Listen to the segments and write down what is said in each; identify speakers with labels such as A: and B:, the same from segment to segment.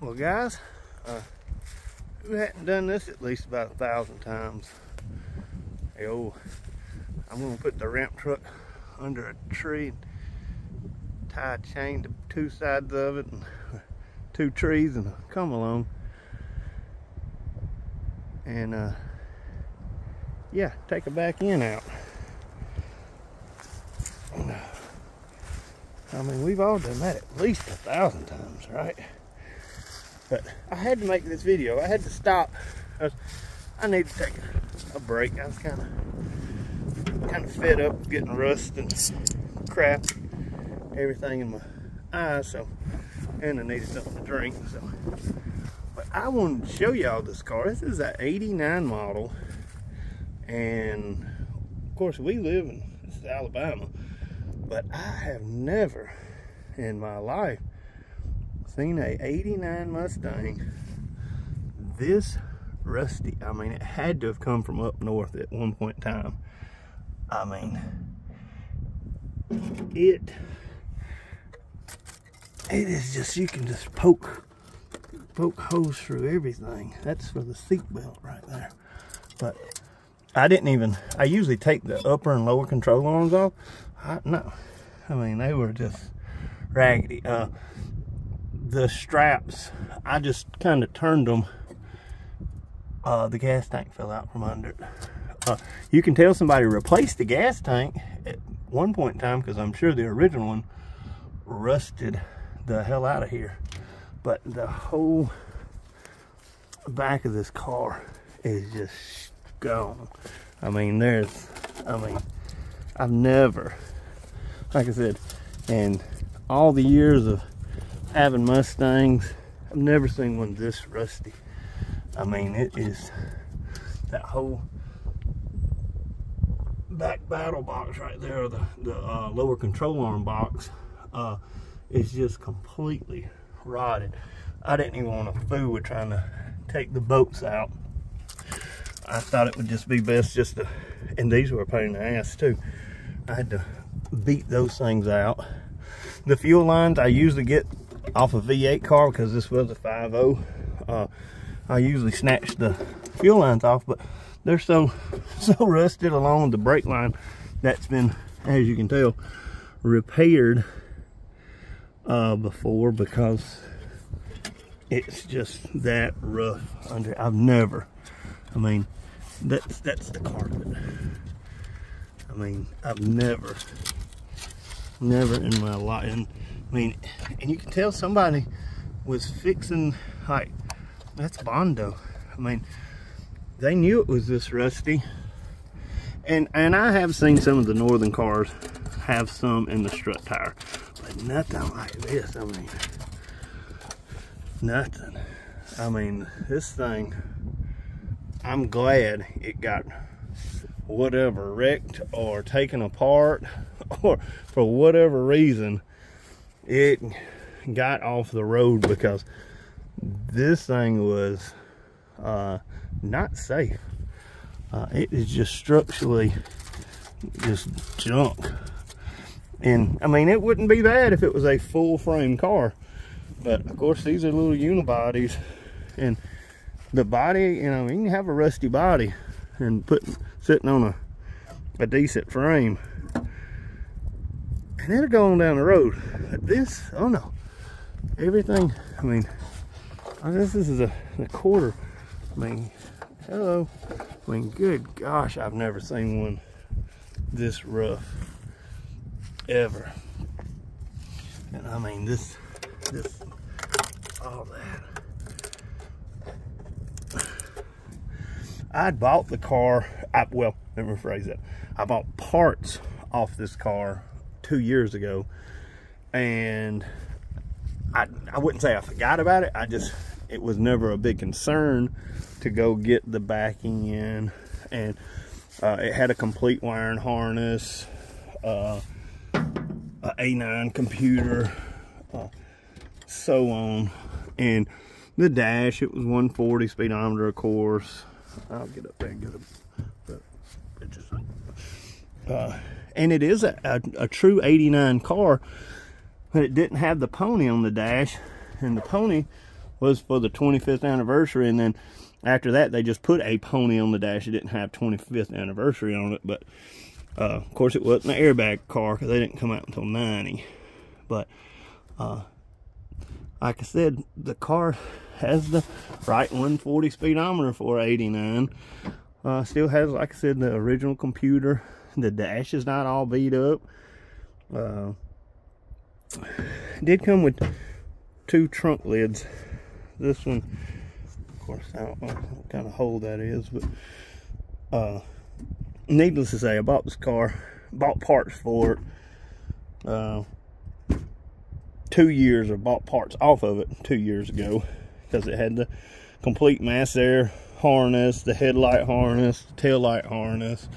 A: Well, guys, who hadn't done this at least about 1,000 times? Hey, I'm gonna put the ramp truck under a tree and tie a chain to two sides of it and two trees and come along. And yeah, take a back end out. I mean, we've all done that at least 1,000 times, right? But I had to make this video. I had to stop. I need to take a break. I was kind of fed up getting rust and crap, everything in my eyes. So, and I needed something to drink. So, but I wanted to show y'all this car. This is an '89 model, and of course we live in this is Alabama. But I have never in my life seen a '89 Mustang this rusty. I mean, it had to have come from up north at one point in time. I mean, it is just, you can just poke holes through everything. That's for the seat belt right there. But I usually take the upper and lower control arms off. No, I mean, they were just raggedy. The straps, I just kind of turned them. The gas tank fell out from under it. You can tell somebody replaced the gas tank at one point in time, because I'm sure the original one rusted the hell out of here. But the whole back of this car is just gone. I mean, I've never, like I said, in all the years of having Mustangs, I've never seen one this rusty. I mean, it is, that whole back battle box right there, the lower control arm box, is just completely rotted. I didn't even want to fool with trying to take the bolts out. I thought it would just be best just to, and these were a pain in the ass too. I had to beat those things out. The fuel lines I usually get off a V8 car, because this was a 5.0. I usually snatch the fuel lines off, but they're so rusted, along with the brake line that's been, as you can tell, repaired before, because it's just that rough under. I mean, that's the carpet. I mean, I've never in my life, and I mean, and you can tell somebody was fixing, like, that's Bondo. I mean, they knew it was this rusty. And I have seen some of the northern cars have some in the strut tire, but nothing like this. I mean, nothing. I mean, this thing, I'm glad it got whatever wrecked or taken apart, or for whatever reason it got off the road, because this thing was not safe. It is just structurally just junk. And I mean, it wouldn't be bad if it was a full frame car, but of course these are little unibodies, and the body, you know, you can have a rusty body and sitting on a decent frame, and it'll go on down the road. But this, oh no, everything, I mean, I guess this is a quarter. I mean, hello. I mean, good gosh, I've never seen one this rough ever. And I mean, this, all that. I'd bought the car, well, let me rephrase that. I bought parts off this car 2 years ago, and I wouldn't say I forgot about it. It was never a big concern to go get the backing in, and it had a complete wiring harness, a A9 computer, so on, and the dash, it was 140 speedometer, of course. I'll get up there and get the pictures. And it is a true '89 car, but it didn't have the pony on the dash, and the pony was for the 25th anniversary, and then after that they just put a pony on the dash. It didn't have 25th anniversary on it, but of course it wasn't an airbag car because they didn't come out until 90. But like I said, the car has the right 140 speedometer for 89. Still has, like I said, the original computer. The dash is not all beat up. Did come with 2 trunk lids. This one, of course, I don't know what kind of hole that is, but needless to say, I bought this car, bought parts for it 2 years, or bought parts off of it 2 years ago, because it had the complete mass air harness, the headlight harness, the tail light harness,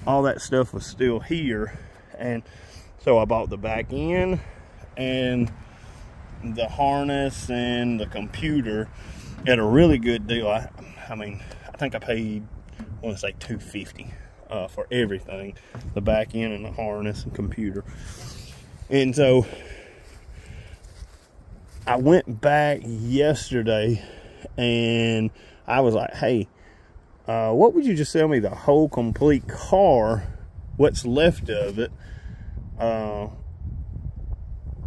A: all that stuff was still here. And so I bought the back end and the harness and the computer at a really good deal. I mean, I think I paid, I want to say $250 for everything, the back end and the harness and computer. And so I went back yesterday and I was like, hey, what would you just sell me the whole complete car, what's left of it,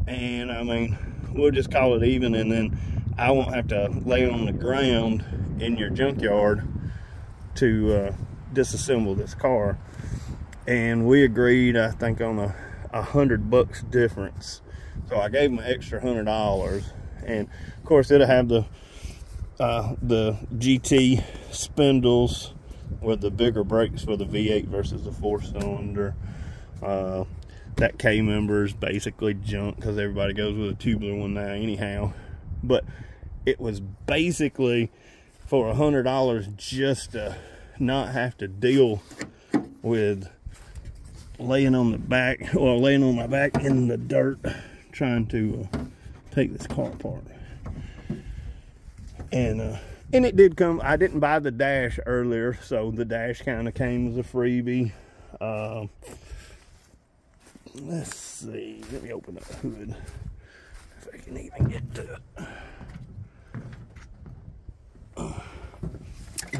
A: and I mean, we'll just call it even, and then I won't have to lay on the ground in your junkyard to disassemble this car. And we agreed, I think, on $100 difference. So I gave him an extra $100, and of course it'll have the GT spindles with the bigger brakes for the V8 versus the 4-cylinder. That K-member is basically junk because everybody goes with a tubular one now anyhow. But it was basically for $100 just to not have to deal with laying on the back, or laying on my back in the dirt trying to take this car apart. And it did come. I didn't buy the dash earlier, so the dash kind of came as a freebie. Let's see, let me open up the hood if I can even get to it.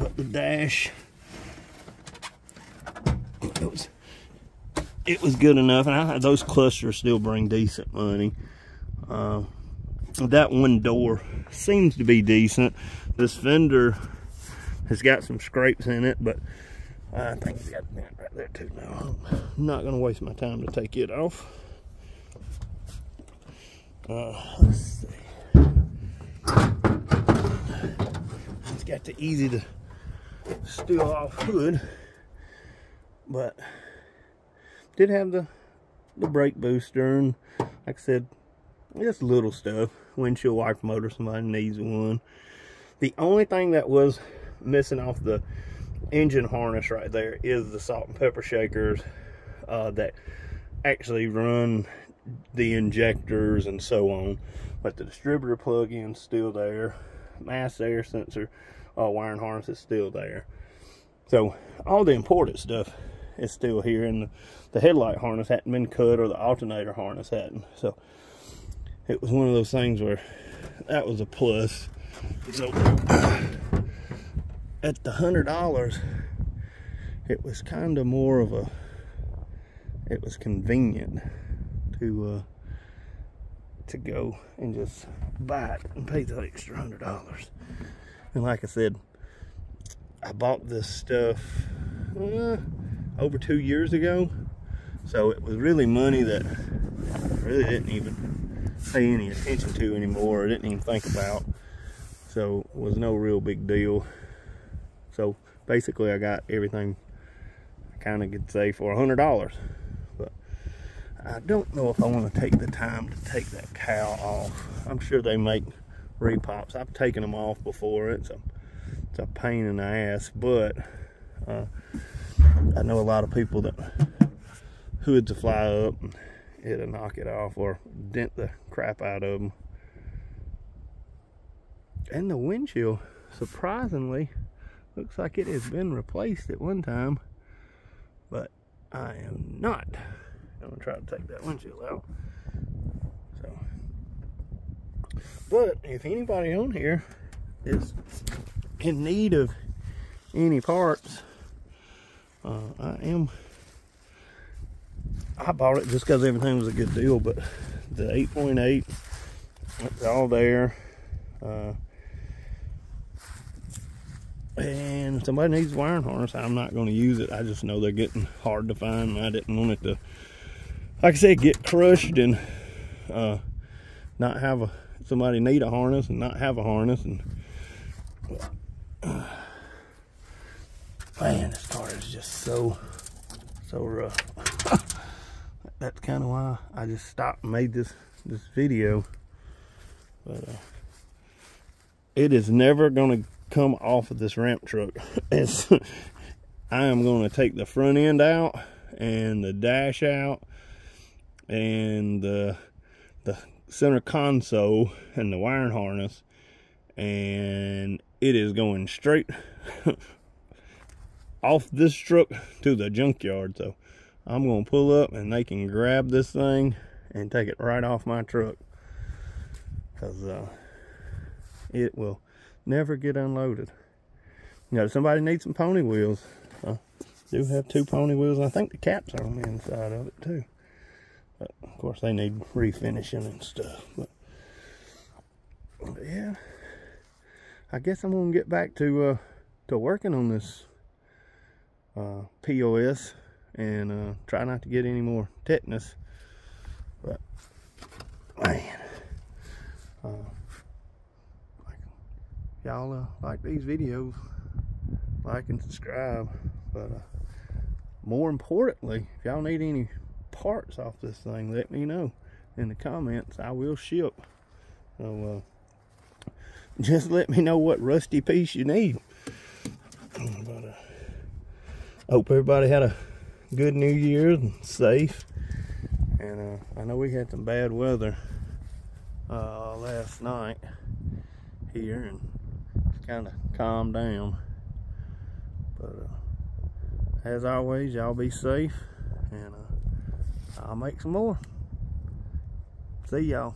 A: But the dash, it was good enough, and those clusters still bring decent money. That one door seems to be decent. This fender has got some scrapes in it, but I think it's got a dent right there too. Now I'm not going to waste my time to take it off. Let's see. It's got the easy to steal off hood, but did have the brake booster, and like I said, just little stuff. Windshield wiper motor, somebody needs one. The only thing that was missing off the engine harness right there is the salt and pepper shakers that actually run the injectors and so on. But the distributor plug-in's still there. Mass air sensor wiring harness is still there. So all the important stuff is still here, and the headlight harness hadn't been cut, or the alternator harness hadn't. So it was one of those things where that was a plus. So at the $100, it was kind of more of a, it was convenient to go and just buy it and pay the extra $100. And like I said, I bought this stuff over 2 years ago, so it was really money that I really didn't even pay any attention to anymore. I didn't even think about, so it was no real big deal. So basically I got everything I kind of could say for $100. But I don't know if I want to take the time to take that cowl off. I'm sure they make repops. I've taken them off before. It's a pain in the ass, but I know a lot of people that hoods will fly up and it'll knock it off or dent the crap out of them. And the windshield, surprisingly, looks like it has been replaced at one time, but I am not going to try to take that windshield out. So But if anybody on here is in need of any parts, I bought it just because everything was a good deal. But the 8.8, it's all there. And if somebody needs a wiring harness, I'm not going to use it. I just know they're getting hard to find, and I didn't want it to, like I said, get crushed and not have somebody need a harness and not have a harness. And man, this car is just so rough. That's kind of why I just stopped and made this video. But it is never going to come off of this ramp truck. I am going to take the front end out and the dash out and the center console and the wiring harness, and it is going straight off this truck to the junkyard. So I'm going to pull up and they can grab this thing and take it right off my truck, because it will never get unloaded. You know, somebody needs some pony wheels. I do have 2 pony wheels. I think the caps are on the inside of it too. But of course they need refinishing and stuff. But yeah, I guess I'm gonna get back to working on this POS and try not to get any more tetanus. But man, y'all like these videos, like and subscribe. But more importantly, if y'all need any parts off this thing, let me know in the comments. I will ship. So just let me know what rusty piece you need. But hope everybody had a good New Year's and safe. And I know we had some bad weather last night here, and it's kind of calmed down. But as always, y'all be safe, and I'll make some more. See y'all.